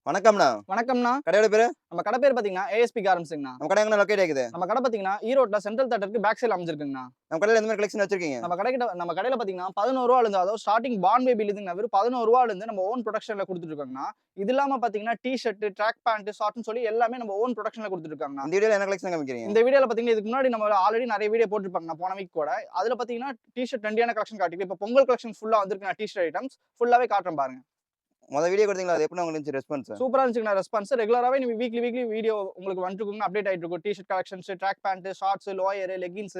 வணக்கம்ண்ணா. வணக்கம்ண்ணா. கடையோட பேரு? நம்ம கடை பேர் பார்த்தீங்கன்னா, ஏஎஸ்பி கார்மெண்ட்ஸ்ங்கண்ணா. நம்ம கடை எங்கண்ணா லொக்கேட் ஆகுது? நம்ம கடை பார்த்தீங்கன்னா, ஈரோட்ல சென்ட்ரல் தியேட்டருக்கு பேக் சைடுல அமைஞ்சிருக்குங்கண்ணா. நம்ம கடையில எந்த மாரி கலெக்ஷன் வச்சிருக்கீங்க? நம்ம கடையில பார்த்தீங்கன்னா, ரூ. 11 அதாவது ஸ்டார்ட்டிங் பார்ன் பேபிலருந்து வெறும் ரூ. 11 நம்ம ஓன் புரொடக்ஷன்ல குடுத்துட்டு இருக்கோங்கண்ணா. இது இல்லாம பார்த்தீங்கன்னா, டீ ஷர்ட், ட்ராக் பேண்ட், ஷார்ட்ஸ்னு சொல்லி எல்லாமே நம்ம ஓன் புரொடக்ஷன்ல குடுத்துட்டு இருக்காங்கண்ணா. இந்த வீடியோல என்ன கலெக்ஷன் காமிக்கிறீங்க? இந்த வீடியோல பார்த்தீங்கன்னா, இதுக்கு முன்னாடி நம்ம ஆல்ரெடி நெறைய வீடியோ போட்டுருப்பாங்கண்ணா போன வீக் கூட. அதுல பார்த்தீங்கன்னா, டீ ஷர்ட் ட்ரெண்டியான கலெக்ஷன் காட்டிட்டு, இப்ப பொங்கல் கலெக்ஷன் ஃபுல்லா வந்திருக்குண்ணா டீ ஷர்ட் ஐட்டம்ஸ். ஃபுல்லாவே காட்டுறேன் பாருங்க. வீடியோ கொடுத்தீங்களா? அது எப்படி உங்களுக்கு இருந்துச்சு ரெஸ்பான்ஸ்? சூப்பரா இருந்துச்சுங்கண்ணா ரெஸ்பான்ஸ். ரெகுலராவே நீங்க வீக்லி வீடியோ உங்களுக்கு வந்துட்டு இருக்குங்க. அப்டேட் ஆயிட்டு இருக்கும். T shirt collections, track pant, shorts, lower, leggings,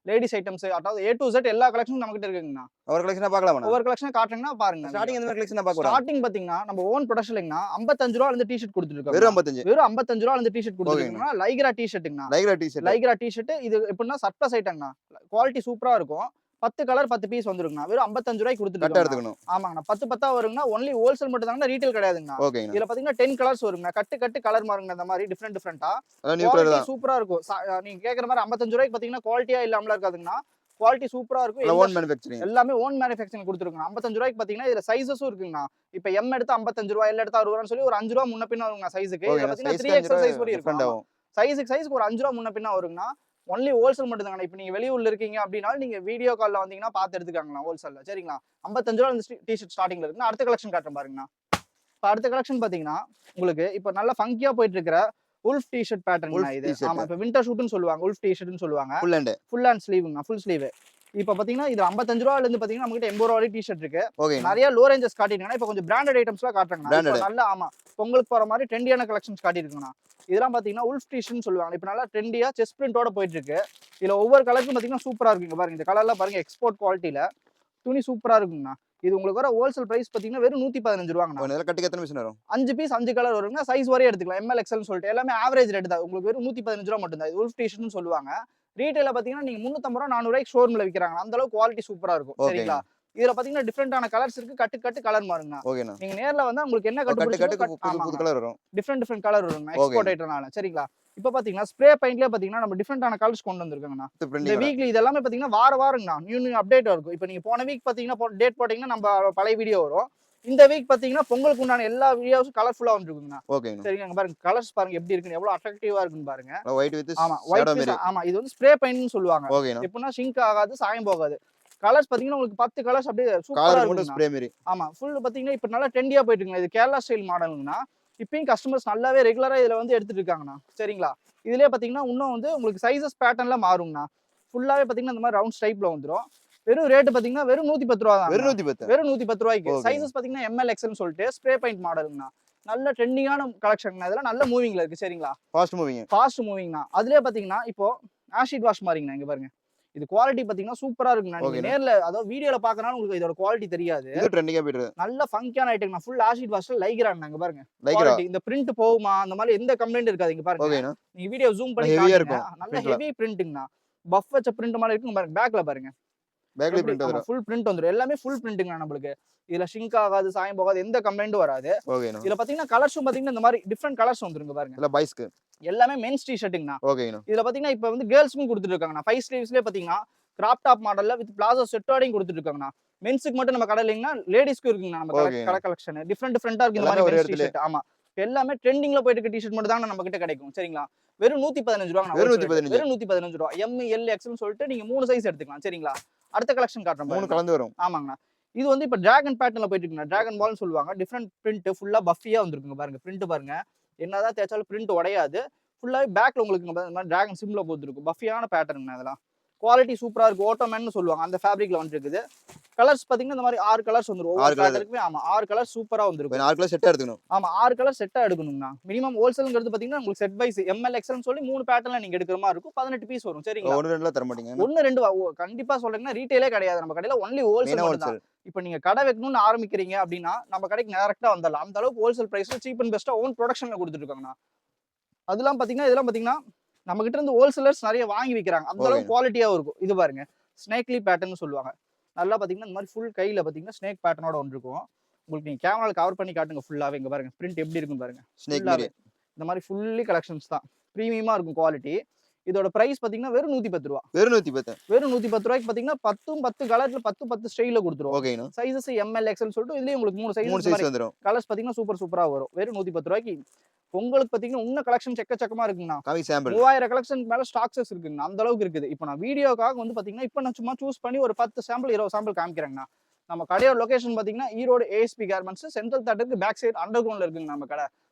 ladies items அதாவது A to Z எல்லா கலெக்ஷனும் நம்மகிட்ட இருக்குங்கண்ணா. ஒரு கலெக்ஷனா பார்க்கலாமா? ஒவ்வொரு கலெக்ஷனா காட்டுறேங்கன்னா பாருங்க. ஸ்டார்டிங் எந்த மாரி கலெக்ஷனா பார்க்க போறோம்? ஸ்டார்டிங் பாத்தீங்கன்னா நம்ம ஓன் ப்ரொடக்ஷன்லங்கண்ணா ரூ. 55 இருந்து டீ ஷர்ட் கொடுத்துட்டு இருக்கோம். வெறும் 55. வெறும் ரூ. 55 இருந்து டீ ஷர்ட் கொடுத்துட்டு இருக்கோம்னா லைக்ரா டீ ஷர்ட்டுங்கண்ணா. Lycra T shirt. Lycra T shirt இது எப்படின்னா சர்ப்ளஸ் ஐட்டங்கண்ணா. குவாலிட்டி சூப்பரா இருக்கும். 10 கலர் 10 பீஸ் வந்துருங்கண்ணா. வெறும் ரூ. 55 கொடுத்துட்டு கரெக்ட்டா இருக்கோம். எடுத்துக்கணும். ஆமாங்கண்ணா. 10 10 வருங்கண்ணா. ஒன்லி ஹோல்சேல் மட்டும் தாங்கண்ணா. ரீட்டெயில் கிடையாதுங்கண்ணா. ஓகேங்க. இதுல பாத்தீங்கன்னா 10 கலர்ஸ் வருங்க. கட்டு கலர் மாறுங்க அந்த மாதிரி டிஃபரெண்டா. அதான் நியூ கலர் தான். சூப்பரா இருக்கும். நீங்க கேக்குற மாதிரி ரூ. 55 பாத்தீங்கன்னா குவாலிட்டியா இல்லாமல இருக்காதுங்கண்ணா. குவாலிட்டி சூப்பரா இருக்கும். Own manufacturing. எல்லாமே ஓன் மேனுஃபேக்சரிங் குடுத்துருக்கோம். ரூ. 55 பாத்தீங்கன்னா இதுல சைஸஸும் இருக்குங்கண்ணா. இப்ப M எடுத்தா ரூ. 55, L எடுத்தா ரூ. 60 சொல்லி ஒரு ரூ. 5 முன்ன பின்ன வருங்கண்ணா சைஸ்க்கு. இதுல பாத்தீங்கன்னா 3XL சைஸ் வரை இருக்கும். சைஸ்க்கு ஒரு ரூ. 5 முன்ன பின்ன வருங்கண்ணா. ஒன்லி ஹோல்சேல் மட்டும் தாங்கண்ணா. இப்ப நீங்க வெளியூர்ல இருக்கீங்க அப்படின்னா நீங்க வீடியோ கால்ல வந்தீங்கன்னா பார்த்து எடுத்துக்காங்கண்ணா ஹோல்சேல்ல. சரிங்களா? ரூ. 55 இந்த டீ ஷர்ட் ஸ்டார்டிங்ல இருக்குண்ணா. அடுத்த கலெக்ஷன் காட்டுறேன் பாருங்கண்ணா. இப்ப அடுத்த கலெக்ஷன் பாத்தீங்கன்னா உங்களுக்கு இப்ப நல்ல ஃபங்கியா போயிட்டு இருக்கிற உல்ஃப் டீ ஷர்ட் பேட்டர்ன் இது. ஆமா இப்ப வின்டர் ஷூட்னு சொல்லுவாங்க. உல்ஃப் டீ ஷர்ட்னு சொல்லுவாங்க. ஃபுல் ஹேண்ட் ஸ்லீவ்ங்கண்ணா. Full sleeve. இப்ப பாத்தீங்கன்னா இது ரூ. 55 இருந்து பாத்தீங்கன்னா நம்மகிட்ட ரூ. 80 டீ ஷர்ட் இருக்கு. நிறைய லோ ரேஞ்சஸ் காட்டிட்டீங்கன்னா இப்ப கொஞ்சம் பிராண்டட் ஐட்டம்ஸ்லாம் காட்டுறாங்கண்ணா. நல்ல ஆமா பொங்கலுக்கு போற மாதிரி ட்ரெண்டியான கலெக்ஷன்ஸ் காட்டியிருக்குங்கண்ணா. இதெல்லாம் பாத்தீங்கன்னா உல்ஃப் டீ ஷர்ட்னு சொல்லுவாங்க. இப்ப நல்லா ட்ரெண்டியா செஸ்ட் பிரிண்டோட போயிட்டு இருக்கு. இதுல ஒவ்வொரு கலருக்கும் பாத்தீங்கன்னா சூப்பரா இருக்குங்க பாருங்க. இந்த கலர்லாம் பாருங்க எக்ஸ்போர்ட் குவாலிட்டில துணி சூப்பரா இருக்குங்கண்ணா. இது உங்களுக்கு வர ஹோல்சேல் பிரைஸ் பாத்தீங்கன்னா வெறும் ரூ. 115 இதெல்லாம் கட்டிக்கு எத்தனை பீஸ் வரும்? 5 பீஸ் 5 கலர் வருங்க. சைஸ் வரைய எடுத்துக்கலாம். ML XL சொல்லிட்டு எல்லாமே ஆவரேஜ் ரேட் தான். உங்களுக்கு வெறும் ரூ. 115 மட்டும் தான். இது உல்ஃப் டீ ஷர்ட்னு சொல்லுவாங்க. ரீட்டைல பாத்தீங்கன்னா நீங்க ரூ. 350 400 ஷோரூம்ல விக்கிறாங்க. அந்த அளவுக்கு குவாலிட்டி சூப்பரா இருக்கும். சரிங்களா? இதுல பாத்தீங்கன்னா டிஃபரெண்டான கலர்ஸ் இருக்கு. கட்டு கலர் மாறுங்க. நீங்க நேர்ல வந்தா உங்களுக்கு என்ன கட்டு புது கலர் வரும். டிஃபரெண்ட் கலர் வருங்க. எக்ஸ்போர்ட் ஐட்டம்னால. சரிங்களா? இப்ப பாத்தீங்கன்னா ஸ்ப்ரே பெயிண்ட்லயே பாத்தீங்கன்னா நம்ம டிஃபரெண்டான கலர்ஸ் கொண்டு வந்திருக்காங்கண்ணா. இந்த வீக்லி இதெல்லாமே பாத்தீங்கன்னா வாரங்கண்ணா. நியூ அப்டேட் இருக்கும். இப்ப நீங்க போன வீக் பாத்தீங்கன்னா டேட் போட்டீங்கன்னா நம்ம பழைய வீடியோ வரும். இந்த வீக் பாத்தீங்கன்னா பொங்கலுக்கு உண்டான எல்லா வீடியோஸும் கலர்ஃபுல்லா வந்துருக்குங்கண்ணா. சரிங்க பாருங்க கலர்ஸ் பாருங்க எப்படி இருக்குன்னு எவ்வளவு அட்ராக்டிவா இருக்குன்னு பாருங்க. ஒயிட் வித் ஆமா ஒயிட் ஆமா இது வந்து ஸ்ப்ரே பெயிண்ட்னு சொல்லுவாங்க. எப்படின்னா ஷிங்க் ஆகாது, சாயம் போகாது. கலர்ஸ் பாத்தீங்கன்னா உங்களுக்கு 10 கலர்ஸ் அப்படியே சூப்பரா இருக்கும். ஆமா ஃபுல் பாத்தீங்கன்னா இப்ப நல்லா ட்ரெண்டியா போயிட்டு இருக்குங்க. இது கேரளா ஸ்டைல் மாடலுங்கண்ணா. இப்பயும் கஸ்டமர்ஸ் நல்லாவே ரெகுலரா இதுல வந்து எடுத்துட்டு இருக்காங்கண்ணா. சரிங்களா? இதுலயே பாத்தீங்கன்னா இன்னும் வந்து உங்களுக்கு சைஸஸ் பேட்டர்ன்ல மாறுங்கண்ணா. ஃபுல்லாவே பாத்தீங்கன்னா இந்த மாதிரி ரவுண்ட் டைப்ல வந்துரும். வெறும் ரேட் பாத்தீங்கன்னா வெறும் ரூ. 110 தான். வெறும் 110 சைஸஸ் பாத்தீங்கன்னா ML XL சொல்லிட்டு ஸ்ப்ரே பெயிண்ட் மாடலுங்கண்ணா. நல்ல ட்ரெண்டிங்கான கலெக்ஷன். இதெல்லாம் நல்ல மூவிங்ல இருக்கு. சரிங்களா? ஃபாஸ்ட் மூவிங்ண்ணா. அதுலயே பாத்தீங்கன்னா இப்போ ஆசிட் வாஷ் மாறிங்கண்ணா. இங்க பாருங்க. இது குவாலிட்டி பாத்தீங்கன்னா சூப்பரா இருக்குண்ணா. நீங்க நேர்ல அதாவது வீடியோல பாக்கறனால உங்களுக்கு இதோட குவாலிட்டி தெரியாது. இது ட்ரெண்டிங்கா போயிட்டு நல்ல ஃபங்கியான ஐட்டம்னா ஃபுல் ஆசிட் வாஷ்ல லைக்ராங்க. இங்க பாருங்க. குவாலிட்டி இந்த பிரிண்ட் போகுமா அந்த மாதிரி எந்த கம்ப்ளைண்ட் இருக்காது. இங்க பாருங்க. நீங்க வீடியோ ஜூம் பண்ணி காட்டுங்க. நல்ல ஹெவி பிரிண்டிங்னா. பஃப் வச்ச பிரிண்ட் மாதிரி இருக்கு பாருங்க. பேக்ல பாருங்க. ஃபுல் பிரிண்ட் வந்துரும். எல்லாமே ஃபுல் பிரிண்டிங்னா நமக்கு. இதுல ஷிங்க் ஆகாது, சாயம் போகாது, எந்த கம்ப்ளைண்டும் வராது. இதுல பாத்தீங்கன்னா கலர்ஸும் பாத்தீங்கன்னா இந்த மாதிரி டிஃபரெண்ட் கலர்ஸ் வந்துருங்க பாருங்க. இல்ல பாய்ஸ்க்கு எல்லாமே மென்ஸ் டி ஷர்ட்டுங்கண்ணா. இதுல பாத்தீங்கன்னா இப்ப வந்து கேர்ள்ஸ்க்கும் கொடுத்துட்டு இருக்காங்கண்ணா. 5 ஸ்லீவ்ஸ்லயே பாத்தீங்கன்னா கிராப் டாப் மாடல்ல வித் பிளாசோ செட்டோடையும் கொடுத்துட்டு இருக்காங்கண்ணா. மென்ஸ்க்கு மட்டும் நம்ம கடை இல்லைங்கன்னா லேடிஸ்க்கு இருக்குங்கண்ணா. நம்ம கடை கலெக்ஷன் டிஃபரெண்டா இருக்கு. இந்த மாதிரி மென்ஸ் டி ஷர்ட். ஆமா எல்லாமே ட்ரெண்டிங்ல போயிட்டு இருக்க டி ஷர்ட் மட்டும் தான் நம்ம கிட்ட கிடைக்கும். சரிங்களா? வெறும் ரூ. 115 வெறும் ரூ. 115 M L XL சொல்லிட்டு நீங்க 3 சைஸ் எடுத்துக்கலாம். சரிங்களா? அடுத்த கலெக்ஷன் காட்டுறேன். 3 கலந்து வரும். ஆமாங்கண்ணா. இது வந்து இப்ப டிராகன் பேட்டர்ன்ல போயிட்டு இருக்குங்க. டிராகன் பால்னு சொல்லுவாங்க. டிஃபரெண்ட் பிரிண்ட் ஃபுல்லா பஃபியா வந்திருக்குங்க பாருங்க. பிரிண்ட் பாருங்க. என்னதான் தேய்ச்சாலும் பிரிண்ட் உடையாது. ஃபுல்லாவே பேக்ல உங்களுக்கு இந்த மாதிரி டிராகன் சிம்பிள் போட்டுருக்கும். பஃபியான பேட்டர்ன் அதெல்லாம். குவாலிட்டி சூப்பரா இருக்கு. ஓட்டோமேன் சொல்லுவாங்க. அந்த ஃபேப்ரிக்ல வந்துருக்குது. கலர்ஸ் பாத்தீங்கன்னா இந்த மாதிரி 6 கலர்ஸ் வந்துரும். ஒவ்வொரு கலருக்குமே ஆமா 6 கலர் சூப்பரா வந்துரும். 6 கலர் செட்டா எடுக்கணும். ஆமா 6 கலர் செட்டா எடுக்கணும்னா மினிமம் ஹோல்சேல்ங்கிறது பாத்தீங்கன்னா உங்களுக்கு செட் வைஸ் ML XL சொல்லி 3 பேட்டர்ன்ல நீங்க எடுக்கிற மாதிரி இருக்கும். 18 பீஸ் வரும். சரிங்களா? 1 2 தர மாட்டீங்க. 1 2 கண்டிப்பா சொல்றேன்னா ரீட்டைலே கிடையாது. நம்ம கடையில ஒன்லி ஹோல்சேல் தான். இப்ப நீங்க கடை வைக்கணும்னு ஆரம்பிக்கிறீங்க அப்படின்னா நம்ம கடைக்கு டைரக்டா வந்துடலாம். அந்த அளவுக்கு ஹோல்சேல் பிரைஸ்ல சீப் அண்ட் பெஸ்டா ஓன் ப்ரொடக்ஷன்ல கொடுத்துட்டு இருக்காங்கண்ணா. அதெல்லாம் பாத்தீங்கன்னா இதெல்லாம் பாத்தீங்கன்னா நம்ம கிட்ட இருந்து ஹோல்சேலர்ஸ் நிறைய வாங்கி விக்கிறாங்க. அந்த அளவுக்கு குவாலிட்டியாவும் இருக்கும். இது பாருங்க ஸ்னேக்லி பேட்டர்ன் சொல்லுவாங்க. நல்லா பாத்தீங்கன்னா இந்த மாதிரி ஃபுல் கையில பாத்தீங்கன்னா ஸ்னேக் பேட்டர்னோட வந்துருக்கும். உங்களுக்கு நீங்க கேமரால கவர் பண்ணி காட்டுங்க ஃபுல்லாவே. இங்க பாருங்க பிரிண்ட் எப்படி இருக்குன்னு பாருங்க. இந்த மாதிரி ஃபுல்லி கலெக்ஷன்ஸ் தான். பிரீமியமா இருக்கும் குவாலிட்டி. இதோட பிரைஸ் பாத்தீங்கன்னா வெறும் 110 ரூபா. வெறும் 110. வெறும் 110 ரூபாய்க்கு பாத்தீங்கன்னா 10 கலர்ல 10 ஸ்டைல்ல கொடுத்துருவோம். ஓகேண்ணா. சைஸஸ் எம்எல் எக்ஸ்எல் சொல்லிட்டு இதுலயும் உங்களுக்கு 3 சைஸ் வந்துரும். கலர்ஸ் பாத்தீங்கன்னா சூப்பரா வரும். வெறும் 110 ரூபாய்க்கு உங்களுக்கு பாத்தீங்கன்னா இன்னும் கலெக்ஷன் எக்கச்சக்கமா இருக்குங்கண்ணா. காமி சாம்பிள் 3000 கலெக்ஷன் மேல ஸ்டாக்ஸஸ் இருக்குங்கண்ணா. அந்த அளவுக்கு இருக்குது. இப்போ நான் வீடியோக்காக வந்து பாத்தீங்கன்னா இப்போ நான் சும்மா சூஸ் பண்ணி ஒரு 10 சாம்பிள் 20 சாம்பிள் காமிக்கிறேங்கண்ணா. நம்ம கடையோட லொகேஷன் பாத்தீங்கன்னா ஈரோடு ஏஎஸ்பி கார்மெண்ட்ஸ் சென்ட்ரல் தேட்டருக்கு பேக் சைடு அண்டர் கிரவுண்ட்ல இருக்குங்க நம்ம கடை.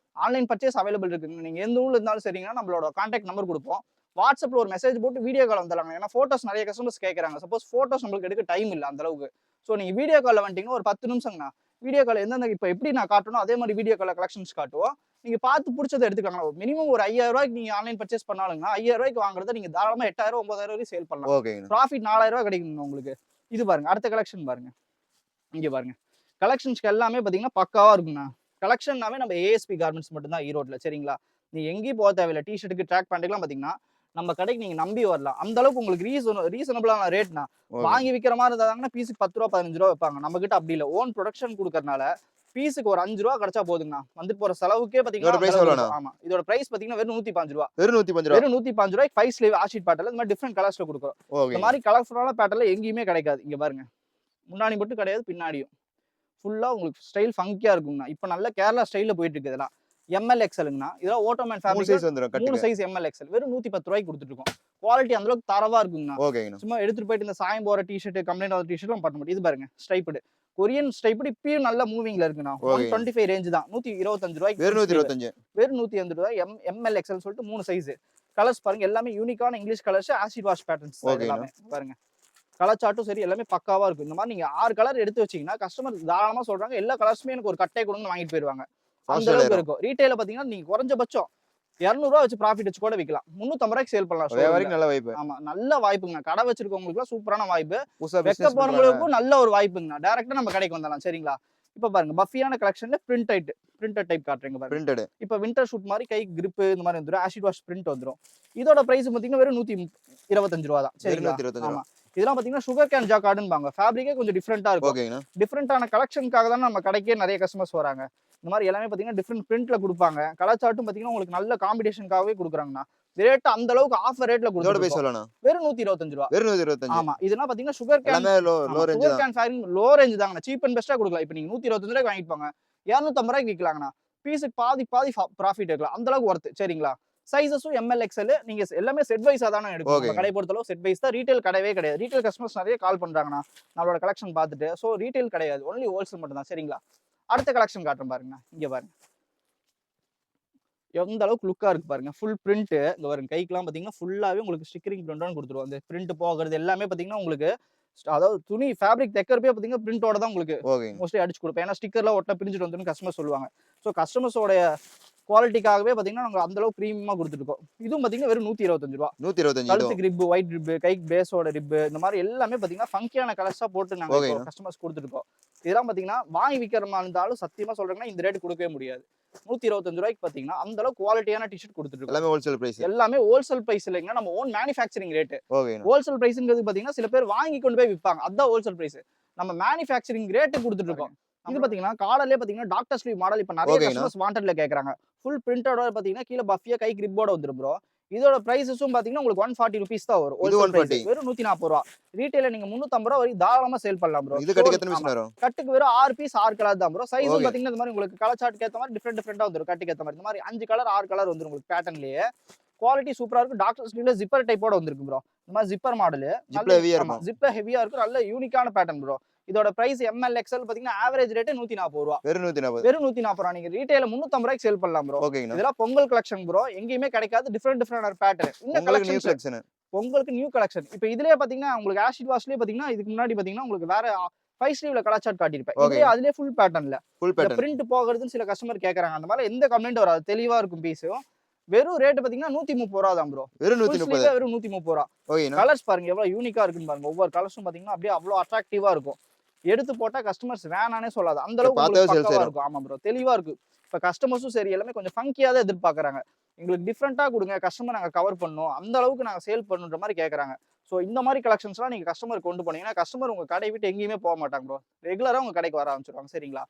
ஆன்லைன் பர்ச்சேஸ் அவைலபிள் இருக்குங்க. நீங்க எந்த ஊர்ல இருந்தாலும் சரிங்கன்னா நம்மளோட கான்டாக்ட் நம்பர் கொடுப்போம். வாட்ஸ்அப்ல ஒரு மெசேஜ் போட்டு வீடியோ கால் வந்துடலாங்க. ஏன்னா போட்டோஸ் நிறைய கஸ்டமர்ஸ் கேட்கறாங்க. சப்போஸ் போட்டோஸ் நம்மளுக்கு எடுக்க டைம் இல்லை அந்த அளவுக்கு. ஸோ நீங்க வீடியோ காலில் வந்துட்டீங்கன்னா ஒரு 10 நிமிஷங்கண்ணா. வீடியோ கால் எந்தெந்த இப்போ எப்படி நான் காட்டணும் அதே மாதிரி வீடியோ காலில் கலெக்ஷன்ஸ் காட்டுவோம். நீங்க பார்த்து பிடிச்சதை எடுத்துக்கலாம். மினிமம் ஒரு 5000 ரூபாய்க்கு நீங்க ஆன்லைன் பர்ச்சேஸ் பண்ணாலுங்க 5000 ரூபாய்க்கு வாங்குறத நீங்க தாராளமா 8000 9000 வரைக்கும் சேல் பண்ணலாம். ஓகேங்க. ப்ராஃபிட் 4000 ரூபாய் கிடைக்குங்க உங்களுக்கு. இது பாருங்க அடுத்த கலெக்ஷன் பாருங்க. இங்க பாருங்க கலெக்ஷன்ஸ்க்கு எல்லாமே பாத்தீங்கன்னா பக்காவா இருக்குங்கண்ணா. கலெக்ஷன்னாவே நம்ம ஏஎஸ்பி கார்மெண்ட்ஸ் மட்டும் தான் ஈரோட்ல. சரிங்களா? நீங்க எங்கேயும் போக தேவையில்லை. டிஷர்ட்டுக்கு ட்ராக் பேண்ட்டுக்குலாம் பாத்தீங்கன்னா நம்ம கடைக்கு நீங்க நம்பி வரலாம். அந்த அளவுக்கு உங்களுக்கு ரீசனபிளான ரேட்னா. வாங்கி விற்கிற மாதிரி இருந்தாங்கன்னா பீஸுக்கு 10 ரூபா 15 ரூபா வைப்பாங்க. நம்ம கிட்ட அப்படி இல்லை. ஓன் ப்ரொடக்ஷன் கொடுக்கறனால பீஸுக்கு ஒரு 5 ரூபா கிடைச்சா போதுங்கண்ணா. வந்துட்டு போற செலவுக்கே பாத்தீங்கன்னா ஆமா இதோட பிரைஸ் பாத்தீங்கன்னா வெறும் 115 ரூபா. வெறும் 115 ரூபா. வெறும் 115 ரூபாய்க்கு 5 ஸ்லீவ் ஆஷீட் பேட்டர்ல இந்த மாதிரி டிஃபரெண்ட் கலர்ஸ்ல கொடுக்குறோம். இந்த மாதிரி கலர்ஃபுல்லான பேட்டர்ல எங்கேயுமே கிடைக்காது. இங்க பாருங்க முன்னாடி மட்டும் கிடையாது பின்னாடியும் ஃபுல்லா உங்களுக்கு ஸ்டைல் ஃபங்கியா இருக்குங்கண்ணா. இப்போ நல்ல கேரளா ஸ்டைல்ல போயிட்டு இருக்கு. இதெல்லாம் எம்எல் எக்ஸ்எல்ங்கண்ணா. இதெல்லாம் ஓட்டோமேன் ஃபேப்ரிக் சைஸ் வந்துரும். 3 சைஸ் எம்எல் எக்ஸ்எல் வெறும் 110 ரூபாய்க்கு கொடுத்துட்டு இருக்கோம். குவாலிட்டி அந்த அளவுக்கு தரவா இருக்குங்கண்ணா. ஓகேங்கண்ணா. சும்மா எடுத்துட்டு போயிட்டு இந்த சாயம் போற டிஷர்ட் கம்ப்ளைண்ட் ஆகிற டிஷர்ட்லாம் பண்ண முடியும். இது பாருங்க ஸ்ட்ரைப்டு கொரியன் ஸ்ட்ரைப்டு இப்பயும் நல்ல மூவிங்ல இருக்குண்ணா. 125 ரேஞ்ச் தான். 125 ரூபாய்க்கு வெறும் 125. வெறும் 150 ரூபாய் எம்எல் எக்ஸ்எல் சொல்லிட்டு 3 சைஸ். கலர்ஸ் பாருங்க எல்லாமே யூனிக்கான English colours acid wash patterns எல்லாமே பாருங்க. கலர் சார்ட்டும் சரி எல்லாமே பக்காவா இருக்கும். இந்த மாதிரி நீங்க 6 கலர் எடுத்து வச்சீங்கன்னா கஸ்டமர் தாராளமா சொல்றாங்க எல்லா கலர்ஸுமே எனக்கு ஒரு கட்டை கொடுங்க வாங்கிட்டு போயிருவாங்க. அந்த அளவுக்கு இருக்கும். ரீட்டைல பாத்தீங்கன்னா நீங்க குறைஞ்சபட்சம் 200 ரூபா வச்சு ப்ராஃபிட் வச்சு கூட விற்கலாம். 350 ரூபாய்க்கு சேல் பண்ணலாம். நல்ல வாய்ப்பு. ஆமா நல்ல வாய்ப்புங்க. கடை வச்சிருக்கவங்களுக்கு சூப்பரான வாய்ப்பு. வெக்க போறவங்களுக்கும் நல்ல ஒரு வாய்ப்புங்க. டைரக்டா நம்ம கடைக்கு வந்துடலாம். சரிங்களா? இப்ப பாருங்க பஃபியான கலெக்ஷன்ல பிரிண்டட் டைப் காட்டுறீங்க பாருங்க. பிரிண்டட். இப்ப வின்டர் ஷூட் மாதிரி கை கிரிப் இந்த மாதிரி வந்துரும். ஆசிட் வாஷ் பிரிண்ட் வந்துரும். இதோட பிரைஸ் பாத்தீங்கன்னா வெறும் 125 ரூபா தான். சரிங்களா? ஆமா இதெல்லாம் பாத்தீங்கன்னா சுகர் கேன் ஜாக்கார்டுன்னு ஃபேப்ரிக்கே கொஞ்சம் டிஃப்ரெண்டா இருக்கும். டிஃப்ரெண்டான கலெக்ஷனுக்காக தான் நம்ம கடைக்கே நிறைய கஸ்டமர்ஸ் வராங்க. இந்த மாதிரி எல்லாமே பாத்தீங்கன்னா டிஃப்ரெண்ட் பிரிண்ட்ல கொடுப்பாங்க. கலர் சார்ட்டும் பாத்தீங்கன்னா உங்களுக்கு நல்ல காம்பினேஷனுக்காகவே கொடுக்குறாங்கண்ணா. ரேட் அந்த அளவுக்கு ஆஃபர் ரேட்ல கொடுக்குறோம். வெறும் 125 ரூபா. வெறும் 125. ஆமா இதெல்லாம் பாத்தீங்கன்னா sugar cane fairing low range தாங்கண்ணா. சீப் அண்ட் பெஸ்டா கொடுக்கலாம். இப்போ நீங்க 125 ரூபாய்க்கு வாங்கிட்டு போங்க 250 ரூபாய்க்கு விற்கலாங்கண்ணா. பீஸுக்கு பாதி ப்ராஃபிட் எடுக்கலாம். அந்த அளவுக்கு ஒர்த்து. சரிங்களா? சைஸஸும் எம்எல் எக்ஸ்எல் நீங்க எல்லாமே செட் வைஸா தானே எடுக்கும். கடை பொறுத்தளவு செட் வைஸ் தான். ரீட்டைல் கிடையவே கிடையாது. ரீட்டைல் கஸ்டமர்ஸ் நிறைய கால் பண்றாங்கண்ணா நம்மளோட கலெக்ஷன் பார்த்துட்டு. ஸோ ரீட்டைல் கிடையாது. ஒன்லி ஹோல்சேல் மட்டும் தான். சரிங்களா? அடுத்த கலெக்ஷன் காட்டுறேன் பாருங்க. இங்க பாருங்க எந்த அளவுக்கு லுக்கா இருக்கு பாருங்க. Full print. இங்க பாருங்க கைக்கெல்லாம் பாத்தீங்கன்னா ஃபுல்லாவே உங்களுக்கு ஸ்டிக்கரிங் பிரிண்ட் கொடுத்துருவோம். அந்த பிரிண்ட் போகிறது எல்லாமே பாத்தீங்கன்னா உங்களுக்கு அதாவது துணி ஃபேப்ரிக் தைக்கிறப்பே பாத்தீங்கன்னா பிரிண்டோட தான் உங்களுக்கு மோஸ்ட்லி அடிச்சு கொடுப்பேன். ஏன்னா ஸ்டிக்கர்லாம் ஒட்ட பிரிஞ்சுட்டு வந்து கஸ்டமர் சொல்லுவாங்க. ஸோ கஸ்டமர்ஸோட குவாலிட்டிக்காகவே பாத்தீங்கன்னா நாங்க அந்த அளவுக்கு பிரீமியமா கொடுத்துருக்கோம். இதுவும் பாத்தீங்கன்னா வெறும் 125 ரூபா. 125. கழுத்து கிரிப், ஒயிட் ரிப், கைக்கு பேஸோட ரிப் இந்த மாதிரி எல்லாமே பாத்தீங்கன்னா ஃபங்கியான கலர்ஸா போட்டு நாங்க கஸ்டமர்ஸ் கொடுத்துருக்கோம். இதெல்லாம் பாத்தீங்கன்னா வாங்கி விற்கிற மாதிரி இருந்தாலும் சத்தியமா சொல்றேன்னா இந்த ரேட் கொடுக்கவே முடியாது. 125 ரூபாய்க்கு பாத்தீங்கன்னா அந்த அளவுக்கு குவாலிட்டியான டிஷர்ட் கொடுத்துருக்கோம். எல்லாமே ஹோல்சேல் பிரைஸ். எல்லாமே ஹோல்சேல் பிரைஸ் இல்லைங்கன்னா நம்ம ஓன் மேனுஃபேக்சரிங் ரேட். ஹோல்சேல் பிரைஸ்ங்கிறது பாத்தீங்கன்னா சில பேர் வாங்கி கொண்டு போய் விற்பாங்க. அதான் ஹோல்சேல் பிரைஸ். நம்ம மேனுஃபேக்சரிங் ரேட் கொடுத்துட்டு இருக்கோம். இது பாத்தீங்கன்னா கார்டர்லயே பாத்தீங்கன்னா டாக்டர் ஸ்லீவ் மாடல் இப்ப நிறைய கஸ்டமர்ஸ் வாண்டட்ல கேக்குறாங்க. ஃபுல் பிரிண்டடோட பாத்தீங்கன்னா கீழ பஃபியா கை கிரிப்போட வந்துரும் ப்ரோ. இதோட பிரைஸஸும் பாத்தீங்கன்னா உங்களுக்கு 140 ரூபீஸ் தான் வரும். வெறும் 140 ரூபா. ரீட்டைல நீங்க 350 ரூபா வரைக்கும் தாராளமா சேல் பண்ணலாம் ப்ரோ. இது கட்டுக்கு எத்தனை பீஸ் வரும்? கட்டுக்கு வெறும் 6 பீஸ் 6 கலர் தான் ப்ரோ. சைஸும் பாத்தீங்கன்னா இந்த மாதிரி உங்களுக்கு கலர் சார்ட்க்கு ஏத்த மாதிரி டிஃபரெண்டா வந்துரும். கட்டுக்கு ஏத்த மாதிரி இந்த மாதிரி 5 கலர் 6 கலர் வந்துரும் உங்களுக்கு பேட்டர்ன்லயே. குவாலிட்டி சூப்பரா இருக்கும். டாக்டர் ஸ்லீவ்ல ஜிப்பர் டைப்போட வந்திருக்கு ப்ரோ. இந்த மாதிரி ஜிப்பர் மாடல். ஜிப்பர் ஹெவியா இருக்கும். நல்ல யூனிக்கான பேட்டர்ன் ப்ரோ. இதோட பிரைஸ் எம்எல் எக்ஸ்எல் பாத்தீங்கன்னா ஆவரேஜ் ரேட் 140 ரூபா. வெறும் 140 ரூபா. நீங்க ரீட்டைல 350 ரூபாய்க்கு சேல் பண்ணலாம் ப்ரோ. இதெல்லாம் பொங்கல் கலெக்ஷன் ப்ரோ. எங்கேயுமே கிடைக்காது. Different pattern. இந்த கலெக்ஷன் பொங்கலுக்கு நியூ கலெக்ஷன். இப்போ இதுலயே பாத்தீங்கன்னா உங்களுக்கு ஆசிட் வாஷ்லயே பாத்தீங்கன்னா இதுக்கு முன்னாடி பாத்தீங்கன்னா உங்களுக்கு வேற 5 ஸ்லீவ்ல கலர் சார்ட் காட்டியிருப்பேன். இதுலயே அதுலயே ஃபுல் பேட்டர்ன்ல பிரிண்ட் போகிறதுன்னு சில கஸ்டமர் கேக்குறாங்க. அந்த மாதிரி எந்த கம்ப்ளைண்ட் வராது. தெளிவா இருக்கும் பீஸும். வெறும் ரேட் பாத்தீங்கன்னா 130 ரூபா தான் ப்ரோ. வெறும் 130 ரூபா. கலர்ஸ் பாருங்க எவ்வளவு யூனிக்கா இருக்குன்னு பாருங்க. ஒவ்வொரு கலர்ஸும் பாத்தீங்கன்னா அப்படியே அவ்வளவு அட்ராக்டிவா இருக்கும். எடுத்து போட்டா கஸ்டமர்ஸ் வேணானே சொல்லாது. அந்த அளவுக்கு பக்காவா இருக்கும். ஆமா ப்ரோ தெளிவா இருக்கு. இப்ப கஸ்டமர்ஸும் சரி எல்லாமே கொஞ்சம் ஃபங்கியா தான் எதிர்பார்க்கறாங்க. எங்களுக்கு டிஃப்ரெண்டா கொடுங்க கஸ்டமர் நாங்க கவர் பண்ணோம். அந்த அளவுக்கு நாங்க சேல் பண்ணுன்ற மாதிரி கேக்குறாங்க. ஸோ இந்த மாதிரி கலெக்ஷன்ஸ்லாம் நீங்க கஸ்டமர் கொண்டு போனீங்கன்னா கஸ்டமர் உங்க கடை விட்டு எங்கேயுமே போக மாட்டாங்க ப்ரோ. ரெகுலரா உங்க கடைக்கு வர ஆரம்பிச்சிருவாங்க. சரிங்களா?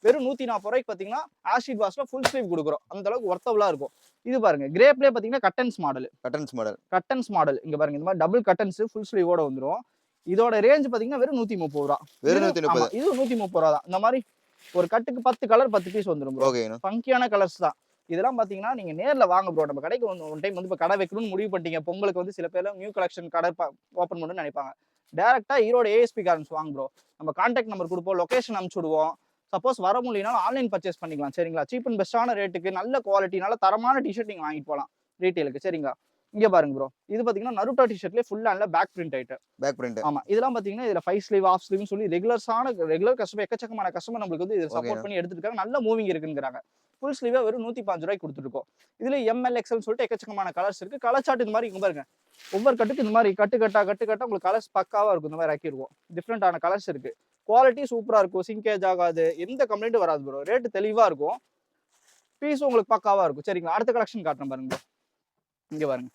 வெறும் 140 ரூபாய்க்கு பாத்தீங்கன்னா ஆஷிட் வாஷ்ல ஃபுல் ஸ்லீவ் கொடுக்குறோம். அந்த அளவுக்கு ஒர்த்தபுளா இருக்கும். இது பாருங்க கிரேப்லயே பாத்தீங்கன்னா கட்டன்ஸ் மாடல். கட்டன்ஸ் மாடல் இங்க பாருங்க, இந்த மாதிரி டபுள் கட்டன்ஸ் ஃபுல் ஸ்லீவோட வந்துரும். இதோட ரேஞ்ச் பாத்தீங்கன்னா வெறும் 130 ரூபா. வெறும் 130. இது 130 ரூபா தான். இந்த மாதிரி ஒரு கட்டுக்கு 10 கலர் 10 பீஸ் வந்துரும் ப்ரோ. ஃபங்கியான கலர்ஸ் தான். இதெல்லாம் பாத்தீங்கன்னா நீங்க நேர்ல வாங்க ப்ரோ. நம்ம கடைக்கு வந்து ஒன் டைம் வந்து இப்ப கடை வைக்கணும்னு முடிவு பண்ணிட்டீங்க. பொங்கலுக்கு வந்து சில பேர்ல நியூ கலெக்ஷன் கடை ஓப்பன் பண்ணணும்னு நினைப்பாங்க. டைரக்டா ஈரோடு ஏஎஸ்பி கார்மெண்ட்ஸ் வாங்க ப்ரோ. நம்ம கான்டாக்ட் நம்பர் கொடுப்போம், லொகேஷன் அனுப்பிச்சு விடுவோம். சப்போஸ் வர முடியலனாலும் ஆன்லைன் பர்ச்சேஸ் பண்ணிக்கலாம் சரிங்களா. சீப் அண்ட் பெஸ்டான ரேட்டுக்கு நல்ல குவாலிட்டி நல்ல தரமான டிஷர்ட் நீங்க வாங்கிட்டு போகலாம் ரீட்டெயிலுக்கு சரிங்களா. இங்க பாருங்க ப்ரோ, இது பாத்தீங்கன்னா நருட்டோ டிஷர்ட்லயே ஃபுல் ஹேண்ட்ல back print item. Back print. ஆமா, இதெல்லாம் பாத்தீங்கன்னா இதுல 5 ஸ்லீவ் ஆஃப் ஸ்லீவ்னு சொல்லி ரெகுலர் கஸ்டமர் எக்கச்சக்கமான கஸ்டமர் நம்மளுக்கு வந்து சப்போர்ட் பண்ணி எடுத்துட்டு இருக்காங்க. நல்ல மூவிங் இருக்குங்கிறாங்க. ஃபுல் ஸ்லீவா வெறும் 105 ரூபாய்க்கு கொடுத்துருக்கோம். இதுல எம்எல் எக்ஸ்எல் சொல்லிட்டு எக்கச்சக்கமான கலர்ஸ் இருக்கு. கலர் சார்ட் இந்த மாதிரி இங்க பாருங்க, ஒவ்வொரு கட்டுக்கு இந்த மாதிரி கட்டு கட்டா உங்களுக்கு கலர்ஸ் பக்காவா இருக்கும். இந்த மாதிரி ஆக்கிடுவோம். டிஃப்ரெண்டான கலர்ஸ் இருக்கு. குவாலிட்டி சூப்பரா இருக்கும். சிங்கேஜ் ஆகாது, எந்த கம்ப்ளைண்ட்டும் வராது ப்ரோ. ரேட்டு தெளிவா இருக்கும். பீஸும் உங்களுக்கு பக்காவா இருக்கும் சரிங்களா. அடுத்த கலெக்ஷன் காட்டுறேன் பாருங்க. இங்க பாருங்க,